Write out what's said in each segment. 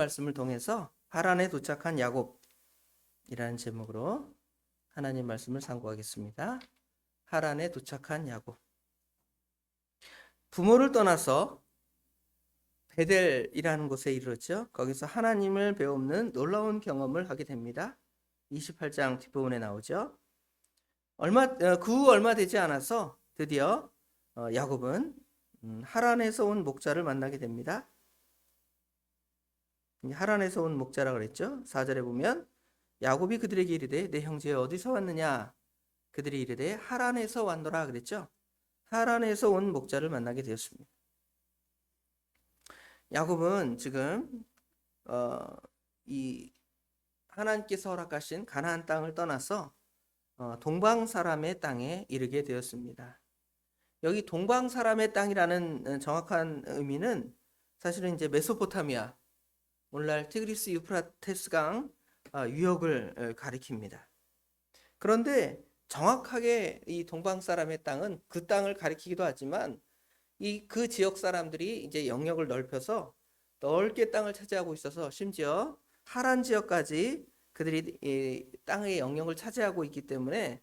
말씀을 통해서 하란에 도착한 야곱이라는 제목으로 하나님 말씀을 상고하겠습니다. 하란에 도착한 야곱. 부모를 떠나서 베델이라는 곳에 이르렀죠. 거기서 하나님을 배우는 놀라운 경험을 하게 됩니다. 28장 뒷부분에 나오죠. 그 후 얼마 되지 않아서 드디어 야곱은 하란에서 온 목자를 만나게 됩니다. 하란에서 온 목자라 그랬죠. 4절에 보면 야곱이 그들에게 이르되 내 형제 어디서 왔느냐? 그들이 이르되 하란에서 왔노라 그랬죠. 하란에서 온 목자를 만나게 되었습니다. 야곱은 지금 이 하나님께서 허락하신 가나안 땅을 떠나서 동방 사람의 땅에 이르게 되었습니다. 여기 동방 사람의 땅이라는 정확한 의미는 사실은 이제 메소포타미아, 오늘날 티그리스 유프라테스강 유역을 가리킵니다. 그런데 정확하게 이 동방 사람의 땅은 그 땅을 가리키기도 하지만 그 지역 사람들이 이제 영역을 넓혀서 넓게 땅을 차지하고 있어서 심지어 하란 지역까지 그들이 이 땅의 영역을 차지하고 있기 때문에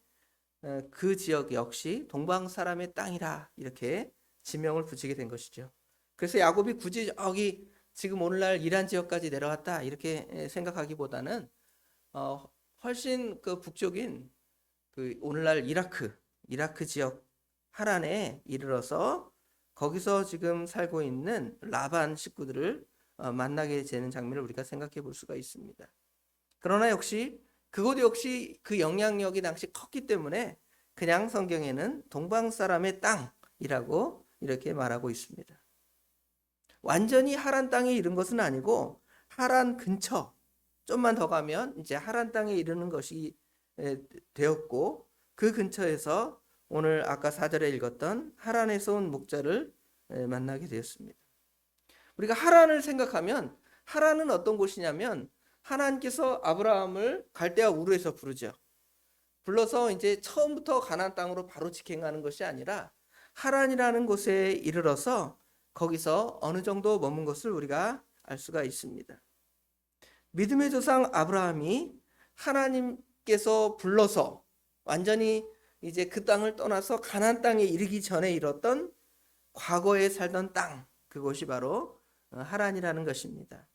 그 지역 역시 동방 사람의 땅이라 이렇게 지명을 붙이게 된 것이죠. 그래서 야곱이 굳이 여기 지금 오늘날 이란 지역까지 내려왔다 이렇게 생각하기보다는 훨씬 그 북쪽인 그 오늘날 이라크 지역 하란에 이르러서 거기서 지금 살고 있는 라반 식구들을 만나게 되는 장면을 우리가 생각해 볼 수가 있습니다. 그러나 역시 그곳 역시 그 영향력이 당시 컸기 때문에 그냥 성경에는 동방 사람의 땅이라고 이렇게 말하고 있습니다. 완전히 하란 땅에 이른 것은 아니고 하란 근처 좀만 더 가면 이제 하란 땅에 이르는 것이 되었고 그 근처에서 오늘 아까 4절에 읽었던 하란에서 온 목자를 만나게 되었습니다. 우리가 하란을 생각하면 하란은 어떤 곳이냐면 하나님께서 아브라함을 갈대아 우르에서 부르죠. 불러서 이제 처음부터 가나안 땅으로 바로 직행하는 것이 아니라 하란이라는 곳에 이르러서 거기서 어느 정도 머문 것을 우리가 알 수가 있습니다. 믿음의 조상 아브라함이 하나님께서 불러서 완전히 이제 그 땅을 떠나서 가나안 땅에 이르기 전에 이뤘던 과거에 살던 땅, 그곳이 바로 하란이라는 것입니다.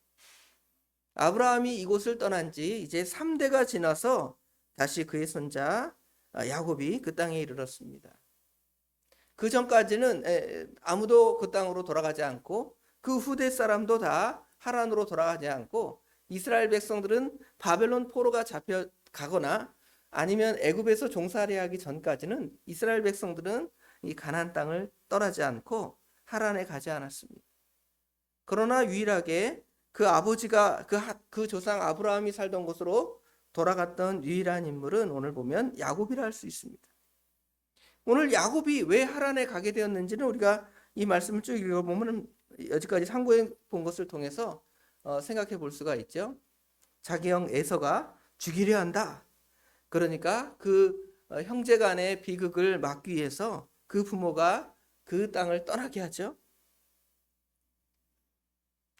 아브라함이 이곳을 떠난 지 이제 3대가 지나서 다시 그의 손자 야곱이 그 땅에 이르렀습니다. 그 전까지는 아무도 그 땅으로 돌아가지 않고 그 후대 사람도 다 하란으로 돌아가지 않고 이스라엘 백성들은 바벨론 포로가 잡혀가거나 아니면 애굽에서 종살이 하기 전까지는 이스라엘 백성들은 이 가나안 땅을 떠나지 않고 하란에 가지 않았습니다. 그러나 유일하게 그 아버지가 그 조상 아브라함이 살던 곳으로 돌아갔던 유일한 인물은 오늘 보면 야곱이라 할 수 있습니다. 오늘 야곱이 왜 하란에 가게 되었는지는 우리가 이 말씀을 쭉 읽어보면 여기까지 상고해 본 것을 통해서 생각해 볼 수가 있죠. 자기 형 에서가 죽이려 한다. 그러니까 그 형제 간의 비극을 막기 위해서 그 부모가 그 땅을 떠나게 하죠.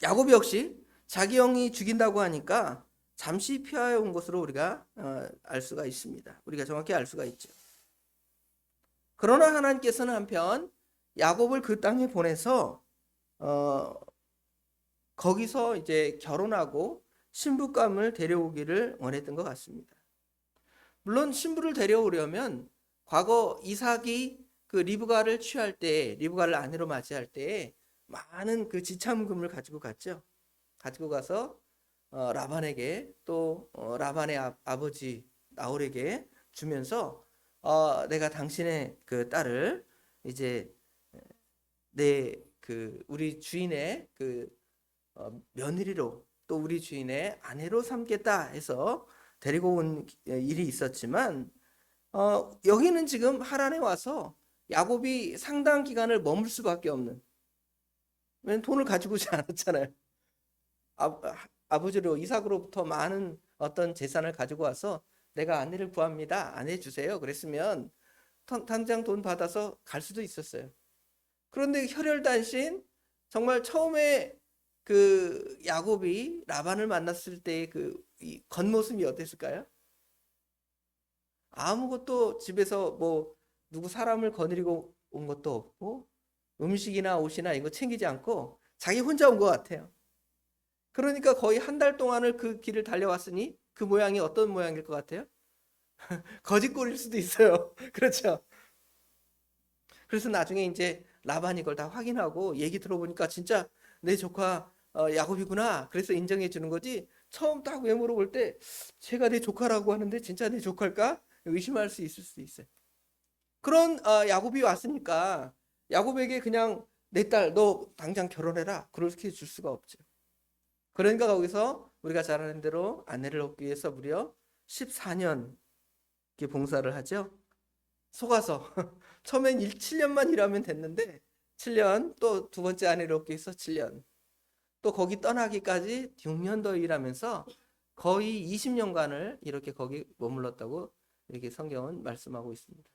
야곱 역시 자기 형이 죽인다고 하니까 잠시 피하여 온 것으로 우리가 알 수가 있습니다. 우리가 정확히 알 수가 있죠. 그러나 하나님께서는 한편 야곱을 그 땅에 보내서 거기서 이제 결혼하고 신부감을 데려오기를 원했던 것 같습니다. 물론 신부를 데려오려면 과거 이삭이 그 리브가를 취할 때, 리브가를 아내로 맞이할 때 많은 그 지참금을 가지고 갔죠. 가지고 가서 라반에게 또 라반의 아버지 나홀에게 주면서 내가 당신의 그 딸을 이제 우리 주인의 그 며느리로 또 우리 주인의 아내로 삼겠다 해서 데리고 온 일이 있었지만 여기는 지금 하란에 와서 야곱이 상당 기간을 머물 수밖에 없는, 왜냐면 돈을 가지고 오지 않았잖아요. 아버지로 이삭으로부터 많은 어떤 재산을 가지고 와서 내가 아내를 구합니다. 아내 주세요. 그랬으면 당장 돈 받아서 갈 수도 있었어요. 그런데 혈혈단신 정말 처음에 그 야곱이 라반을 만났을 때의 이 겉모습이 어땠을까요? 아무것도 집에서 뭐 누구 사람을 거느리고 온 것도 없고 음식이나 옷이나 이거 챙기지 않고 자기 혼자 온 것 같아요. 그러니까 거의 한 달 동안을 그 길을 달려왔으니 그 모양이 어떤 모양일 것 같아요? 거짓골일 수도 있어요. 그렇죠? 그래서 나중에 이제 라반이 이걸 다 확인하고 얘기 들어보니까 진짜 내 조카 야곱이구나. 그래서 인정해 주는 거지. 처음 딱 외모로 볼 때 제가 내 조카라고 하는데 진짜 내 조카일까? 의심할 수 있을 수도 있어요. 그런 야곱이 왔으니까 야곱에게 그냥 내 딸 너 당장 결혼해라. 그렇게 줄 수가 없죠. 그러니까 거기서 우리가 잘 아는 대로 아내를 얻기 위해서 무려 14년 봉사를 하죠. 속아서 처음엔 7년만 일하면 됐는데 7년 또 두 번째 아내를 얻기 위해서 7년 또 거기 떠나기까지 6년 더 일하면서 거의 20년간을 이렇게 거기 머물렀다고 이렇게 성경은 말씀하고 있습니다.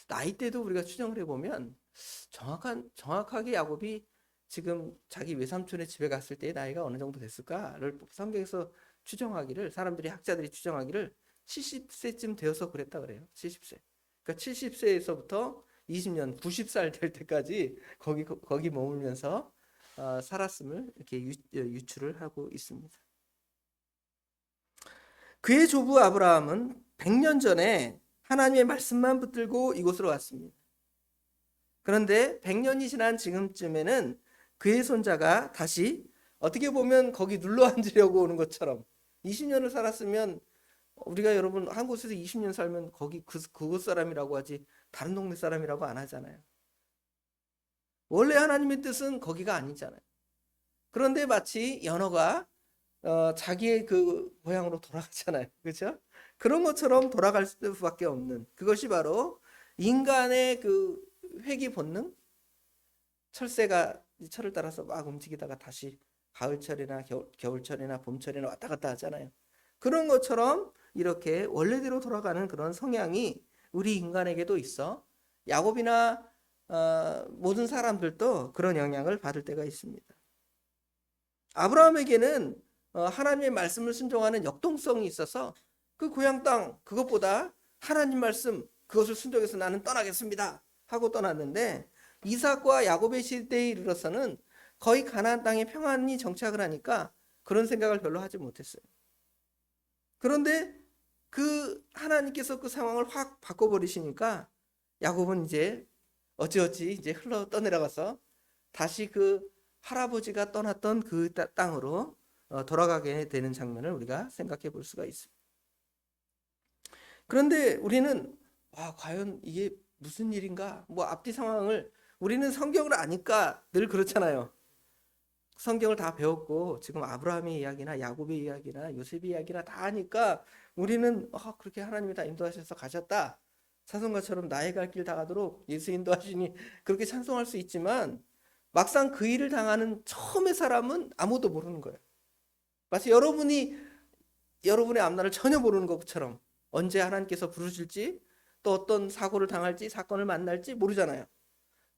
나이대도 우리가 추정을 해보면 정확하게 야곱이 지금 자기 외삼촌의 집에 갔을 때의 나이가 어느 정도 됐을까를 성경에서 추정하기를 사람들이 학자들이 추정하기를 70세쯤 되어서 그랬다 그래요. 70세. 그러니까 70세에서부터 20년 90살 될 때까지 거기 머물면서 살았음을 이렇게 유추를 하고 있습니다. 그의 조부 아브라함은 100년 전에 하나님의 말씀만 붙들고 이곳으로 왔습니다. 그런데 100년이 지난 지금쯤에는 그의 손자가 다시 어떻게 보면 거기 눌러 앉으려고 오는 것처럼 20년을 살았으면 우리가 여러분 한 곳에서 20년 살면 거기 그곳 사람이라고 하지 다른 동네 사람이라고 안 하잖아요. 원래 하나님의 뜻은 거기가 아니잖아요. 그런데 마치 연어가 자기의 그 고향으로 돌아가잖아요. 그렇죠? 그런 것처럼 돌아갈 수밖에 없는 그것이 바로 인간의 그 회귀 본능. 철새가 철을 따라서 막 움직이다가 다시 가을철이나 겨울철이나 봄철이나 왔다 갔다 하잖아요. 그런 것처럼 이렇게 원래대로 돌아가는 그런 성향이 우리 인간에게도 있어. 야곱이나 모든 사람들도 그런 영향을 받을 때가 있습니다. 아브라함에게는 하나님의 말씀을 순종하는 역동성이 있어서 그 고향 땅 그것보다 하나님 말씀 그것을 순종해서 나는 떠나겠습니다 하고 떠났는데 이삭과 야곱의 시대에 이르러서는 거의 가나안 땅에 평안히 정착을 하니까 그런 생각을 별로 하지 못했어요. 그런데 그 하나님께서 그 상황을 확 바꿔버리시니까 야곱은 이제 어찌어찌 이제 흘러 떠내려가서 다시 그 할아버지가 떠났던 그 땅으로 돌아가게 되는 장면을 우리가 생각해 볼 수가 있습니다. 그런데 우리는 과연 이게 무슨 일인가? 뭐 앞뒤 상황을 우리는 성경을 아니까 늘 그렇잖아요. 성경을 다 배웠고 지금 아브라함의 이야기나 야곱의 이야기나 요셉의 이야기나 다 하니까 우리는 그렇게 하나님이 다 인도하셔서 가셨다. 찬송가처럼 나의 갈 길 다 가도록 예수 인도하시니 그렇게 찬송할 수 있지만 막상 그 일을 당하는 처음의 사람은 아무도 모르는 거예요. 마치 여러분의 앞날을 전혀 모르는 것처럼 언제 하나님께서 부르실지 또 어떤 사고를 당할지 사건을 만날지 모르잖아요.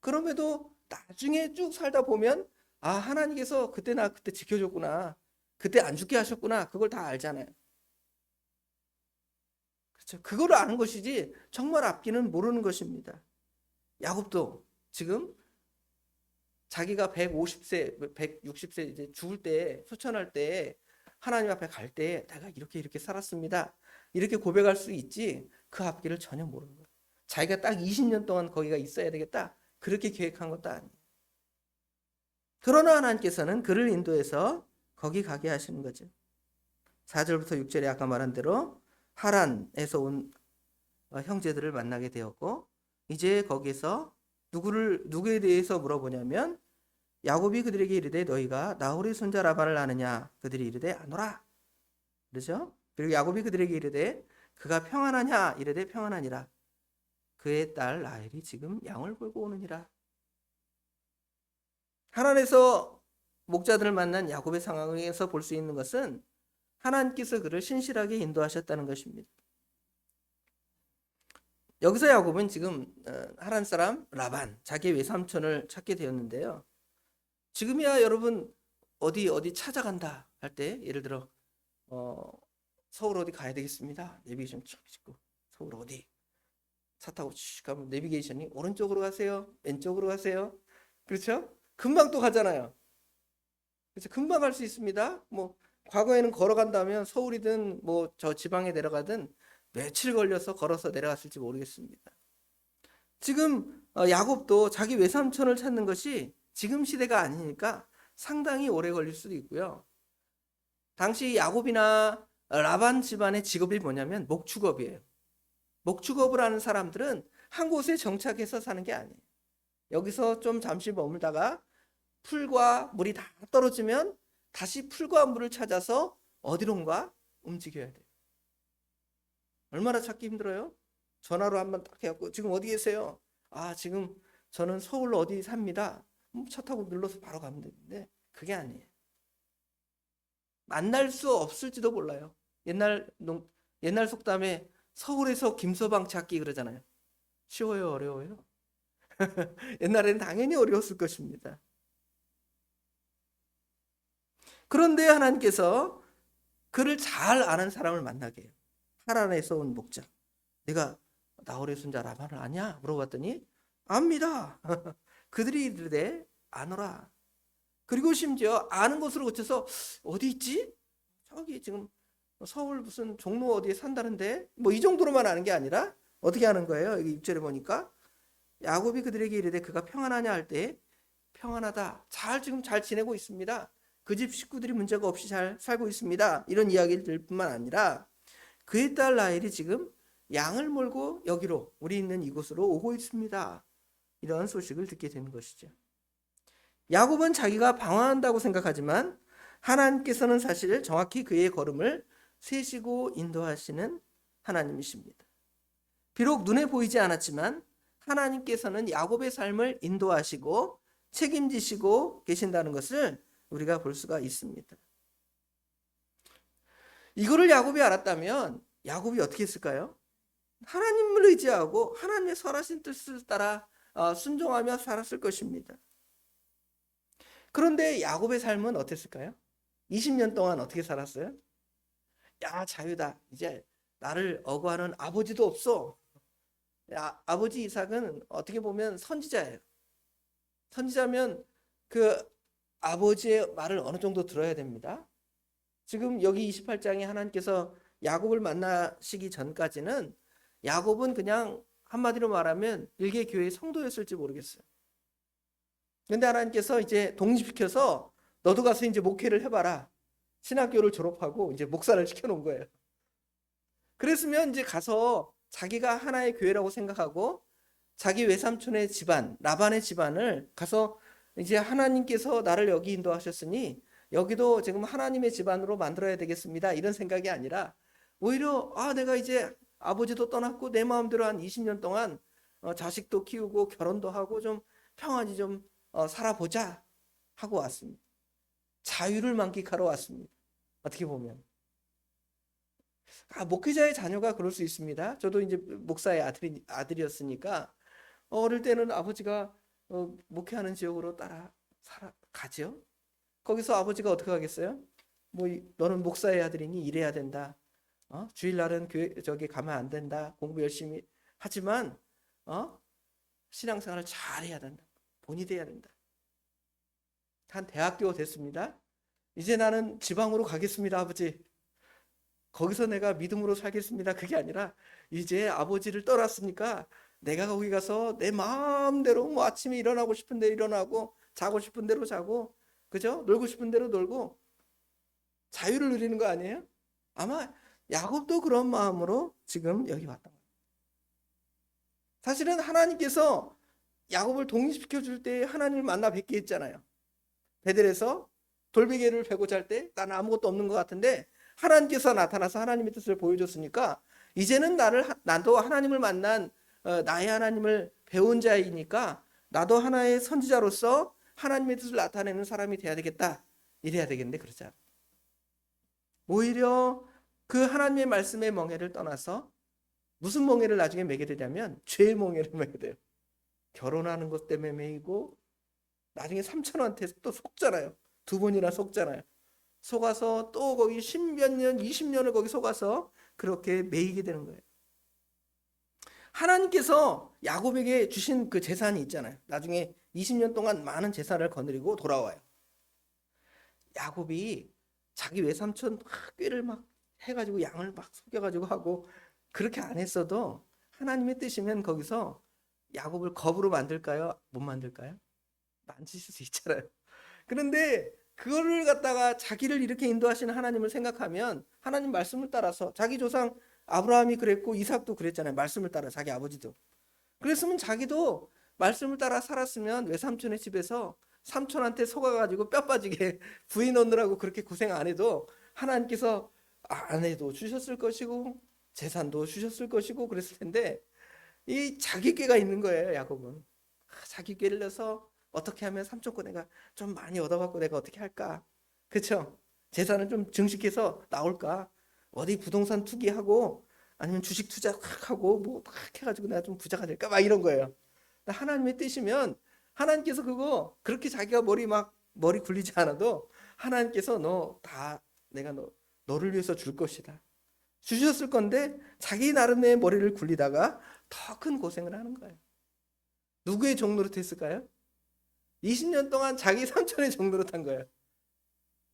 그럼에도 나중에 쭉 살다 보면 하나님께서 그때 나 그때 지켜줬구나. 그때 안 죽게 하셨구나. 그걸 다 알잖아요. 그렇죠. 그걸 아는 것이지 정말 앞뒤는 모르는 것입니다. 야곱도 지금 자기가 150세, 160세 이제 죽을 때 소천할 때 하나님 앞에 갈 때 내가 이렇게 살았습니다. 이렇게 고백할 수 있지 그 앞길을 전혀 모르는 거예요. 자기가 딱 20년 동안 거기가 있어야 되겠다. 그렇게 계획한 것도 아니에요. 그러나 하나님께서는 그를 인도해서 거기 가게 하시는 거죠. 4절부터 6절에 아까 말한 대로 하란에서 온 형제들을 만나게 되었고 이제 거기서 누구에 대해서 물어보냐면 야곱이 그들에게 이르되 너희가 나홀의 손자 라반을 아느냐 그들이 이르되 아노라 그렇죠? 그리고 야곱이 그들에게 이르되 그가 평안하냐 이르되 평안하니라 그의 딸 라헬이 지금 양을 끌고 오느니라. 하란에서 목자들을 만난 야곱의 상황에서 볼 수 있는 것은 하나님께서 그를 신실하게 인도하셨다는 것입니다. 여기서 야곱은 지금 하란 사람 라반 자기의 외삼촌을 찾게 되었는데요. 지금이야 여러분 어디 찾아간다 할 때 예를 들어 서울 어디 가야 되겠습니다. 내비게이션 쭉 찍고 서울 어디 차 타고 쭉 가면 내비게이션이 오른쪽으로 가세요, 왼쪽으로 가세요. 그렇죠? 금방 또 가잖아요. 그래서 금방 갈 수 있습니다. 뭐 과거에는 걸어간다면 서울이든 뭐 저 지방에 내려가든 며칠 걸려서 걸어서 내려갔을지 모르겠습니다. 지금 야곱도 자기 외삼촌을 찾는 것이 지금 시대가 아니니까 상당히 오래 걸릴 수도 있고요. 당시 야곱이나 라반 집안의 직업이 뭐냐면 목축업이에요. 목축업을 하는 사람들은 한 곳에 정착해서 사는 게 아니에요. 여기서 좀 잠시 머물다가 풀과 물이 다 떨어지면 다시 풀과 물을 찾아서 어디론가 움직여야 돼요. 얼마나 찾기 힘들어요? 전화로 한번 딱 해갖고 지금 어디 계세요? 아, 지금 저는 서울 어디 삽니다. 차 타고 눌러서 바로 가면 되는데 그게 아니에요. 만날 수 없을지도 몰라요. 옛날 속담에 서울에서 김서방 찾기 그러잖아요. 쉬워요, 어려워요? 옛날에는 당연히 어려웠을 것입니다. 그런데 하나님께서 그를 잘 아는 사람을 만나게 해요. 하란에서 온 목자. 내가 나홀의 손자 라반을 아냐? 물어봤더니 압니다. 그들이 이르되 아노라. 그리고 심지어 아는 것으로 고쳐서 어디 있지? 저기 지금 서울 무슨 종로 어디에 산다는데 뭐 이 정도로만 아는 게 아니라 어떻게 하는 거예요? 여기 6절에 보니까 야곱이 그들에게 이르되 그가 평안하냐 할 때 평안하다. 지금 잘 지내고 있습니다. 그 집 식구들이 문제가 없이 잘 살고 있습니다. 이런 이야기를 들을 뿐만 아니라 그의 딸 라헬이 지금 양을 몰고 여기로 우리 있는 이곳으로 오고 있습니다. 이런 소식을 듣게 되는 것이죠. 야곱은 자기가 방황한다고 생각하지만 하나님께서는 사실 정확히 그의 걸음을 세시고 인도하시는 하나님이십니다. 비록 눈에 보이지 않았지만 하나님께서는 야곱의 삶을 인도하시고 책임지시고 계신다는 것을 우리가 볼 수가 있습니다. 이거를 야곱이 알았다면 야곱이 어떻게 했을까요? 하나님을 의지하고 하나님의 선하신 뜻을 따라 순종하며 살았을 것입니다. 그런데 야곱의 삶은 어땠을까요? 20년 동안 어떻게 살았어요? 야, 자유다. 이제 나를 억울하는 아버지도 없어. 야, 아버지 이삭은 어떻게 보면 선지자예요. 선지자면 그 아버지의 말을 어느 정도 들어야 됩니다. 지금 여기 28장에 하나님께서 야곱을 만나시기 전까지는 야곱은 그냥 한마디로 말하면 일개 교회의 성도였을지 모르겠어요. 근데 하나님께서 이제 독립시켜서 너도 가서 이제 목회를 해봐라. 신학교를 졸업하고 이제 목사를 시켜놓은 거예요. 그랬으면 이제 가서 자기가 하나의 교회라고 생각하고 자기 외삼촌의 집안, 라반의 집안을 가서 이제 하나님께서 나를 여기 인도하셨으니 여기도 지금 하나님의 집안으로 만들어야 되겠습니다. 이런 생각이 아니라 오히려 내가 이제 아버지도 떠났고 내 마음대로 한 20년 동안 자식도 키우고 결혼도 하고 좀 평안히 좀 살아보자 하고 왔습니다. 자유를 만끽하러 왔습니다. 어떻게 보면 목회자의 자녀가 그럴 수 있습니다. 저도 이제 목사의 아들이었으니까 어릴 때는 아버지가 목회하는 지역으로 따라 가죠. 거기서 아버지가 어떻게 하겠어요? 뭐 너는 목사의 아들이니 일해야 된다. 주일날은 교회 저기 가면 안 된다. 공부 열심히 하지만 신앙생활을 잘 해야 된다. 본이 돼야 된다. 한 대학교 됐습니다. 이제 나는 지방으로 가겠습니다, 아버지. 거기서 내가 믿음으로 살겠습니다. 그게 아니라 이제 아버지를 떠났으니까 내가 거기 가서 내 마음대로 뭐 아침에 일어나고 싶은 대로 일어나고 자고 싶은 대로 자고 그죠? 놀고 싶은 대로 놀고 자유를 누리는 거 아니에요? 아마 야곱도 그런 마음으로 지금 여기 왔던 거예요. 사실은 하나님께서 야곱을 독립시켜 줄 때 하나님을 만나 뵙게 했잖아요. 베델에서 돌베개를 베고 잘 때 나는 아무것도 없는 것 같은데 하나님께서 나타나서 하나님의 뜻을 보여줬으니까 이제는 나도 하나님을 만난 나의 하나님을 배운 자이니까 나도 하나의 선지자로서 하나님의 뜻을 나타내는 사람이 돼야 되겠다. 이래야 되겠는데 그렇지 않아요. 오히려 그 하나님의 말씀의 멍에를 떠나서 무슨 멍에를 나중에 매게 되냐면 죄의 멍에를 매게 돼요. 결혼하는 것 때문에 매이고 나중에 삼촌한테 또 속잖아요. 두 번이나 속잖아요. 속아서 또 거기 10몇 년, 20년을 거기 속아서 그렇게 매이게 되는 거예요. 하나님께서 야곱에게 주신 그 재산이 있잖아요. 나중에 20년 동안 많은 재산을 거느리고 돌아와요. 야곱이 자기 외삼촌 꾀를 막 해가지고 양을 막 속여가지고 하고 그렇게 안 했어도 하나님의 뜻이면 거기서 야곱을 거부로 만들까요? 못 만들까요? 만지실 수 있잖아요. 그런데 그거를 갖다가 자기를 이렇게 인도하시는 하나님을 생각하면 하나님 말씀을 따라서 자기 조상 아브라함이 그랬고 이삭도 그랬잖아요. 말씀을 따라 자기 아버지도. 그랬으면 자기도 말씀을 따라 살았으면 외삼촌의 집에서 삼촌한테 속아가지고 뼈 빠지게 부인 얻느라고 그렇게 고생 안 해도 하나님께서 아내도 주셨을 것이고 재산도 주셨을 것이고 그랬을 텐데 이 자기 꾀가 있는 거예요. 야곱은 자기 꾀를 내서 어떻게 하면 삼촌 거 내가 좀 많이 얻어갖고 내가 어떻게 할까? 그렇죠? 재산을 좀 증식해서 나올까? 어디 부동산 투기하고 아니면 주식 투자하고 뭐 막 해가지고 내가 좀 부자가 될까? 막 이런 거예요. 하나님의 뜻이면 하나님께서 그거 그렇게 자기가 머리 굴리지 않아도 하나님께서 너 다 내가 너를 위해서 줄 것이다. 주셨을 건데 자기 나름의 머리를 굴리다가 더 큰 고생을 하는 거예요. 누구의 종노릇 했을까요? 20년 동안 자기 삼촌의 종노릇 한 거예요.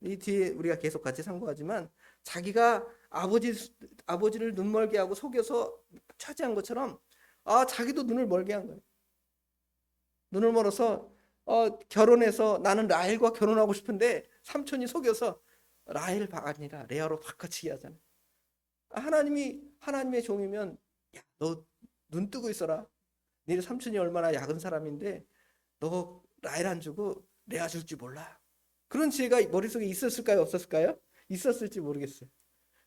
이 뒤에 우리가 계속 같이 상고하지만 자기가 아버지를 눈 멀게 하고 속여서 차지한 것처럼 자기도 눈을 멀게 한 거예요. 눈을 멀어서 결혼해서 나는 라헬과 결혼하고 싶은데 삼촌이 속여서 라헬가 아니라 레아로 바꿔치기 하잖아요. 하나님의 종이면 야, 너 눈 뜨고 있어라. 네 삼촌이 얼마나 약은 사람인데 너 라헬 안 주고 레아 줄 줄 몰라. 그런 지혜가 머릿속에 있었을까요? 없었을까요? 있었을지 모르겠어요.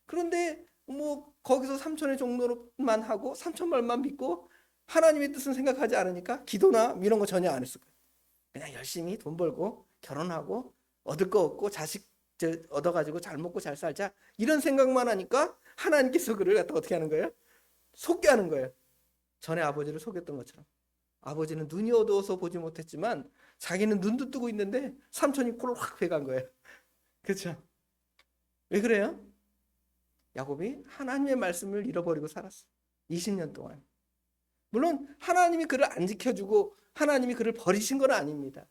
그런데 뭐 거기서 삼촌의 종로만 하고 삼촌 말만 믿고 하나님의 뜻은 생각하지 않으니까 기도나 이런 거 전혀 안 했을 거예요. 그냥 열심히 돈 벌고 결혼하고 얻을 거 얻고 자식 얻어가지고 잘 먹고 잘 살자 이런 생각만 하니까 하나님께서 그를 갖다 어떻게 하는 거예요? 속게 하는 거예요. 전에 아버지를 속였던 것처럼. 아버지는 눈이 어두워서 보지 못했지만 자기는 눈도 뜨고 있는데 삼촌이 코를 확 베간 거예요. 그렇죠? 왜 그래요? 야곱이 하나님의 말씀을 잃어버리고 살았어. 20년 동안. 물론 하나님이 그를 안 지켜주고 하나님이 그를 버리신 건 아닙니다.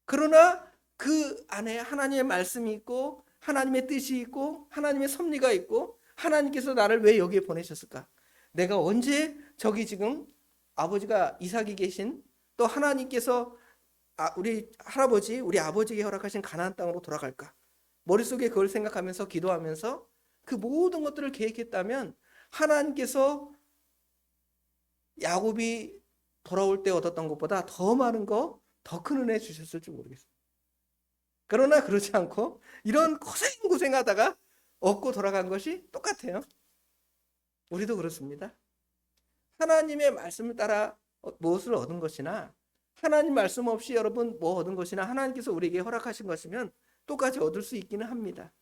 그러나 그 안에 하나님의 말씀이 있고 하나님의 뜻이 있고 하나님의 섭리가 있고 하나님께서 나를 왜 여기에 보내셨을까? 내가 언제 저기 지금 아버지가 이삭이 계신 또 하나님께서 우리 할아버지 우리 아버지에게 허락하신 가나안 땅으로 돌아갈까? 머릿속에 그걸 생각하면서 기도하면서 그 모든 것들을 계획했다면 하나님께서 야곱이 돌아올 때 얻었던 것보다 더 많은 거, 더 큰 은혜 주셨을지 모르겠어요. 그러나 그렇지 않고 이런 고생하다가 얻고 돌아간 것이 똑같아요. 우리도 그렇습니다. 하나님의 말씀을 따라 무엇을 얻은 것이나 하나님 말씀 없이 여러분 뭐 얻은 것이나 하나님께서 우리에게 허락하신 것이면 똑같이 얻을 수 있기는 합니다.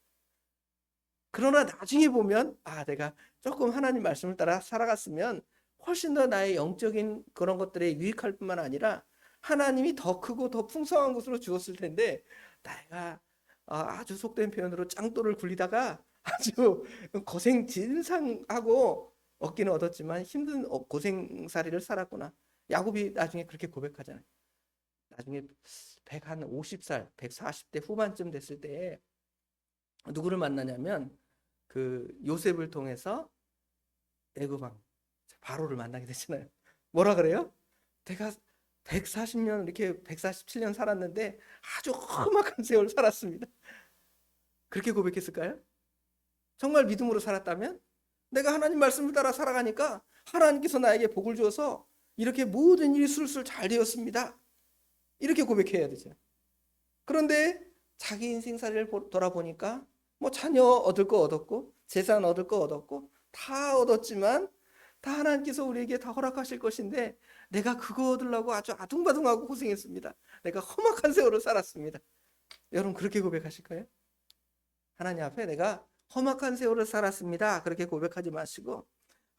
그러나 나중에 보면 내가 조금 하나님 말씀을 따라 살아갔으면 훨씬 더 나의 영적인 그런 것들에 유익할 뿐만 아니라 하나님이 더 크고 더 풍성한 것으로 주었을 텐데 내가 아주 속된 표현으로 짱돌을 굴리다가 아주 고생 진상하고 얻기는 얻었지만 힘든 고생살이를 살았구나. 야곱이 나중에 그렇게 고백하잖아요. 나중에 150살, 140대 후반쯤 됐을 때 누구를 만나냐면 그 요셉을 통해서 애굽 왕 바로를 만나게 되잖아요. 뭐라 그래요? 내가 140년 이렇게 147년 살았는데 아주 험악한 세월 살았습니다. 그렇게 고백했을까요? 정말 믿음으로 살았다면 내가 하나님 말씀을 따라 살아가니까 하나님께서 나에게 복을 주어서 이렇게 모든 일이 술술 잘 되었습니다. 이렇게 고백해야 되죠. 그런데 자기 인생살이를 돌아보니까 뭐 자녀 얻을 거 얻었고 재산 얻을 거 얻었고 다 얻었지만 다 하나님께서 우리에게 다 허락하실 것인데 내가 그거 얻으려고 아주 아둥바둥하고 고생했습니다. 내가 험악한 세월을 살았습니다. 여러분 그렇게 고백하실까요? 하나님 앞에 내가 험악한 세월을 살았습니다. 그렇게 고백하지 마시고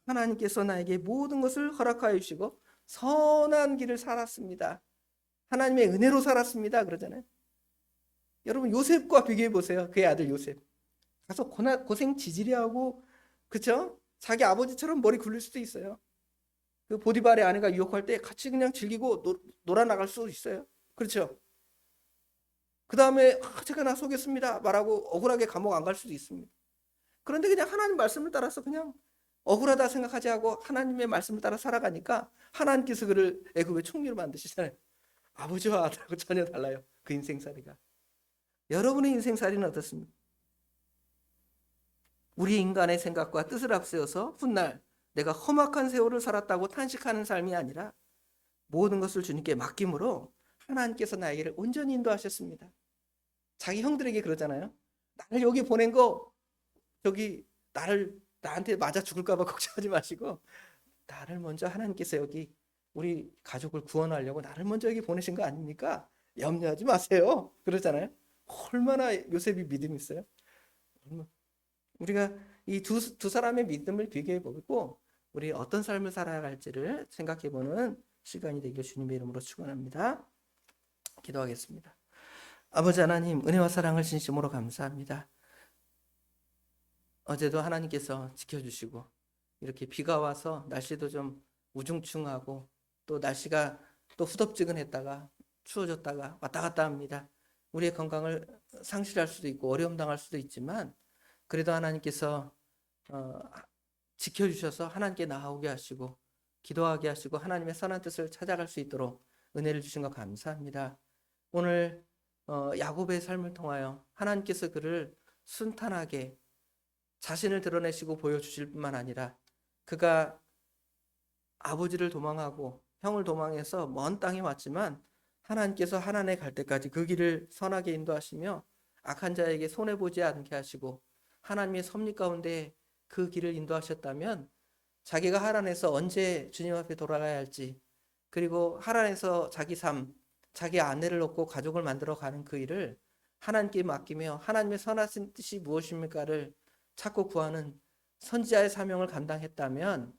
하나님께서 나에게 모든 것을 허락하여 주시고 선한 길을 살았습니다. 하나님의 은혜로 살았습니다. 그러잖아요. 여러분 요셉과 비교해 보세요. 그의 아들 요셉. 가서 고생 지지리하고 그쵸? 자기 아버지처럼 머리 굴릴 수도 있어요. 그 보디발의 아내가 유혹할 때 같이 그냥 즐기고 놀아 나갈 수도 있어요. 그렇죠? 그 다음에 제가 나 속였습니다 말하고 억울하게 감옥 안 갈 수도 있습니다. 그런데 그냥 하나님 말씀을 따라서 그냥 억울하다 생각하지 않고 하나님의 말씀을 따라 살아가니까 하나님께서 그를 애굽의 총리로 만드시잖아요. 아버지와 아들하고 전혀 달라요. 그 인생살이가. 여러분의 인생살이는 어떻습니까? 우리 인간의 생각과 뜻을 앞세워서 훗날 내가 험악한 세월을 살았다고 탄식하는 삶이 아니라 모든 것을 주님께 맡김으로 하나님께서 나에게를 온전히 인도하셨습니다. 자기 형들에게 그러잖아요. 나를 여기 보낸 거 저기 나한테 맞아 죽을까 봐 걱정하지 마시고 나를 먼저 하나님께서 여기 우리 가족을 구원하려고 나를 먼저 여기 보내신 거 아닙니까? 염려하지 마세요. 그러잖아요. 얼마나 요셉이 믿음이 있어요. 우리가 이 두 사람의 믿음을 비교해 보고 우리 어떤 삶을 살아갈지를 생각해 보는 시간이 되길 주님의 이름으로 축원합니다. 기도하겠습니다. 아버지 하나님, 은혜와 사랑을 진심으로 감사합니다. 어제도 하나님께서 지켜주시고 이렇게 비가 와서 날씨도 좀 우중충하고 또 날씨가 또 후덥지근했다가 추워졌다가 왔다 갔다 합니다. 우리의 건강을 상실할 수도 있고 어려움 당할 수도 있지만 그래도 하나님께서 지켜주셔서 하나님께 나아오게 하시고 기도하게 하시고 하나님의 선한 뜻을 찾아갈 수 있도록 은혜를 주신 것 감사합니다. 오늘 야곱의 삶을 통하여 하나님께서 그를 순탄하게 자신을 드러내시고 보여주실 뿐만 아니라 그가 아버지를 도망하고 형을 도망해서 먼 땅에 왔지만 하나님께서 하나님에 갈 때까지 그 길을 선하게 인도하시며 악한 자에게 손해보지 않게 하시고 하나님의 섭리 가운데 그 길을 인도하셨다면 자기가 하란에서 언제 주님 앞에 돌아가야 할지 그리고 하란에서 자기 삶, 자기 아내를 얻고 가족을 만들어 가는 그 일을 하나님께 맡기며 하나님의 선하신 뜻이 무엇입니까를 찾고 구하는 선지자의 사명을 감당했다면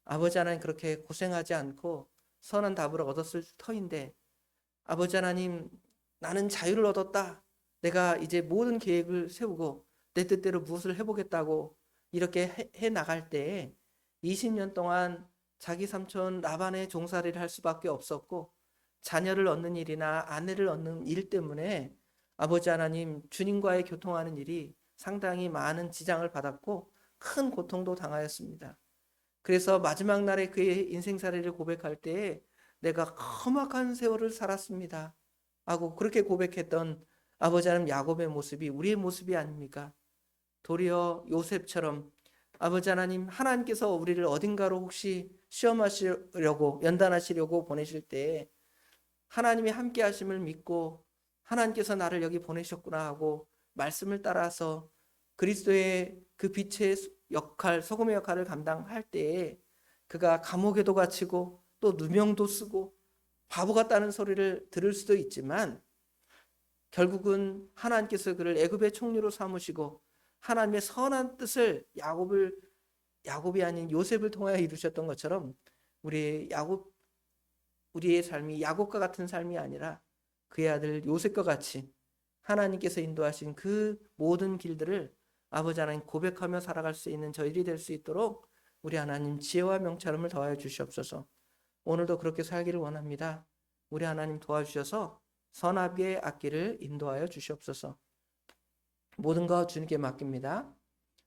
아버지 하나님 그렇게 고생하지 않고 선한 답을 얻었을 터인데 아버지 하나님 나는 자유를 얻었다. 내가 이제 모든 계획을 세우고 내 뜻대로 무엇을 해보겠다고 이렇게 해 나갈 때에 20년 동안 자기 삼촌 라반의 종살이를 할 수밖에 없었고 자녀를 얻는 일이나 아내를 얻는 일 때문에 아버지 하나님 주님과의 교통하는 일이 상당히 많은 지장을 받았고 큰 고통도 당하였습니다. 그래서 마지막 날에 그의 인생살이를 고백할 때에 내가 험악한 세월을 살았습니다 하고 그렇게 고백했던 아버지 하나님 야곱의 모습이 우리의 모습이 아닙니까? 도리어 요셉처럼 아버지 하나님 하나님께서 우리를 어딘가로 혹시 시험하시려고 연단하시려고 보내실 때 하나님의 함께 하심을 믿고 하나님께서 나를 여기 보내셨구나 하고 말씀을 따라서 그리스도의 그 빛의 역할, 소금의 역할을 감당할 때에 그가 감옥에도 갇히고 또 누명도 쓰고 바보 같다는 소리를 들을 수도 있지만 결국은 하나님께서 그를 애굽의 총리로 삼으시고 하나님의 선한 뜻을 야곱이 아닌 요셉을 통하여 이루셨던 것처럼 우리의 삶이 야곱과 같은 삶이 아니라 그의 아들 요셉과 같이 하나님께서 인도하신 그 모든 길들을 아버지 하나님 고백하며 살아갈 수 있는 저희들이 될 수 있도록 우리 하나님 지혜와 명철함을 더하여 주시옵소서. 오늘도 그렇게 살기를 원합니다. 우리 하나님 도와주셔서 선하게 악기를 인도하여 주시옵소서. 모든 것 주님께 맡깁니다.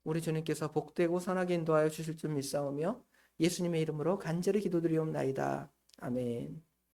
우리 주님께서 복되고 선하게 인도하여 주실 줄 믿사오며 예수님의 이름으로 간절히 기도드리옵나이다. 아멘.